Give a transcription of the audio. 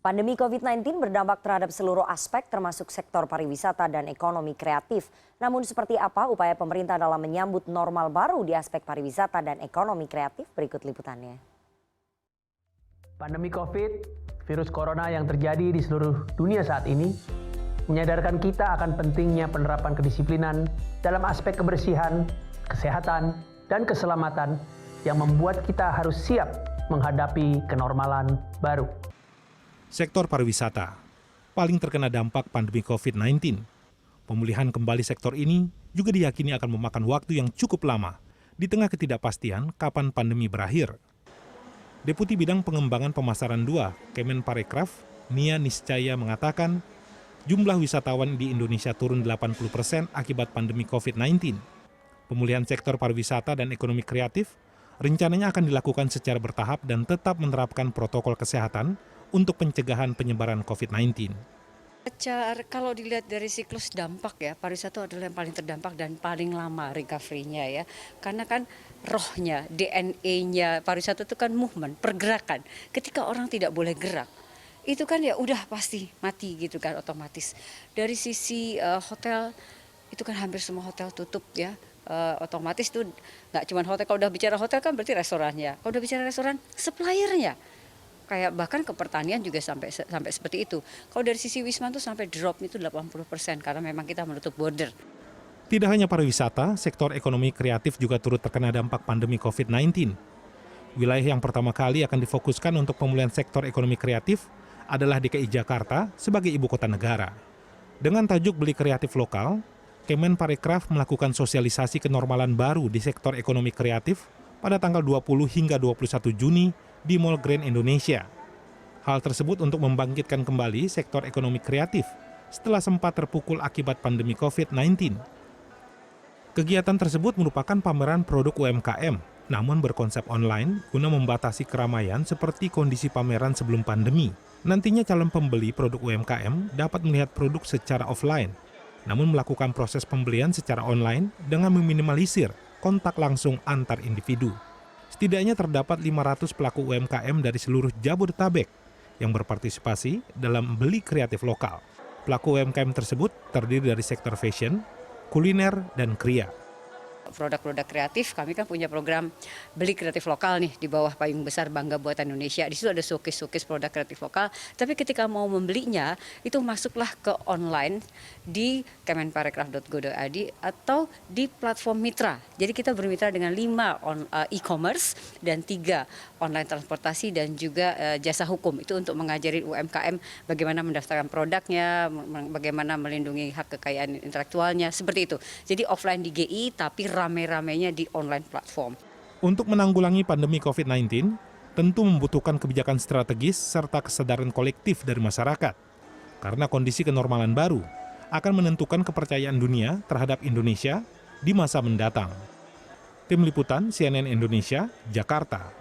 Pandemi COVID-19 berdampak terhadap seluruh aspek termasuk sektor pariwisata dan ekonomi kreatif. Namun seperti apa upaya pemerintah dalam menyambut normal baru di aspek pariwisata dan ekonomi kreatif? Berikut liputannya. Pandemi COVID, virus corona yang terjadi di seluruh dunia saat ini, menyadarkan kita akan pentingnya penerapan kedisiplinan dalam aspek kebersihan, kesehatan, dan keselamatan yang membuat kita harus siap menghadapi kenormalan baru. Sektor pariwisata paling terkena dampak pandemi COVID-19. Pemulihan kembali sektor ini juga diyakini akan memakan waktu yang cukup lama di tengah ketidakpastian kapan pandemi berakhir. Deputi Bidang Pengembangan Pemasaran 2 Kemenparekraf, Nia Niscaya mengatakan jumlah wisatawan di Indonesia turun 80% akibat pandemi COVID-19. Pemulihan sektor pariwisata dan ekonomi kreatif rencananya akan dilakukan secara bertahap dan tetap menerapkan protokol kesehatan untuk pencegahan penyebaran COVID-19. Kalau dilihat dari siklus dampak ya, pariwisata adalah yang paling terdampak dan paling lama recovery-nya ya. Karena kan rohnya, DNA-nya pariwisata itu kan movement, pergerakan. Ketika orang tidak boleh gerak, itu kan ya udah pasti mati gitu kan otomatis. Dari sisi hotel, itu kan hampir semua hotel tutup ya. Otomatis tuh nggak cuma hotel, kalau udah bicara hotel kan berarti restorannya. Kalau udah bicara restoran, suppliernya. Kayak bahkan ke pertanian juga sampai seperti itu. Kalau dari sisi wisma tuh sampai drop itu 80% karena memang kita menutup border. Tidak hanya pariwisata, sektor ekonomi kreatif juga turut terkena dampak pandemi COVID-19. Wilayah yang pertama kali akan difokuskan untuk pemulihan sektor ekonomi kreatif adalah DKI Jakarta sebagai ibu kota negara. Dengan tajuk Beli Kreatif Lokal, Kemenparekraf melakukan sosialisasi kenormalan baru di sektor ekonomi kreatif pada tanggal 20 hingga 21 Juni di Mall Grand Indonesia. Hal tersebut untuk membangkitkan kembali sektor ekonomi kreatif setelah sempat terpukul akibat pandemi COVID-19. Kegiatan tersebut merupakan pameran produk UMKM, namun berkonsep online guna membatasi keramaian seperti kondisi pameran sebelum pandemi. Nantinya calon pembeli produk UMKM dapat melihat produk secara offline, namun melakukan proses pembelian secara online dengan meminimalisir kontak langsung antar individu. Setidaknya terdapat 500 pelaku UMKM dari seluruh Jabodetabek yang berpartisipasi dalam Beli Kreatif Lokal. Pelaku UMKM tersebut terdiri dari sektor fashion, kuliner, dan kria. Produk-produk kreatif, kami kan punya program Beli Kreatif Lokal nih di bawah payung besar Bangga Buatan Indonesia. Di situ ada showcase produk kreatif lokal, tapi ketika mau membelinya itu masuklah ke online di kemenparekraf.go.id atau di platform mitra. Jadi kita bermitra dengan 5 e-commerce dan 3 online transportasi dan juga jasa hukum. Itu untuk mengajari UMKM bagaimana mendaftarkan produknya, bagaimana melindungi hak kekayaan intelektualnya, seperti itu. Jadi offline di GI tapi rame-ramenya di online platform. Untuk menanggulangi pandemi COVID-19, tentu membutuhkan kebijakan strategis serta kesadaran kolektif dari masyarakat. Karena kondisi kenormalan baru akan menentukan kepercayaan dunia terhadap Indonesia di masa mendatang. Tim Liputan CNN Indonesia, Jakarta.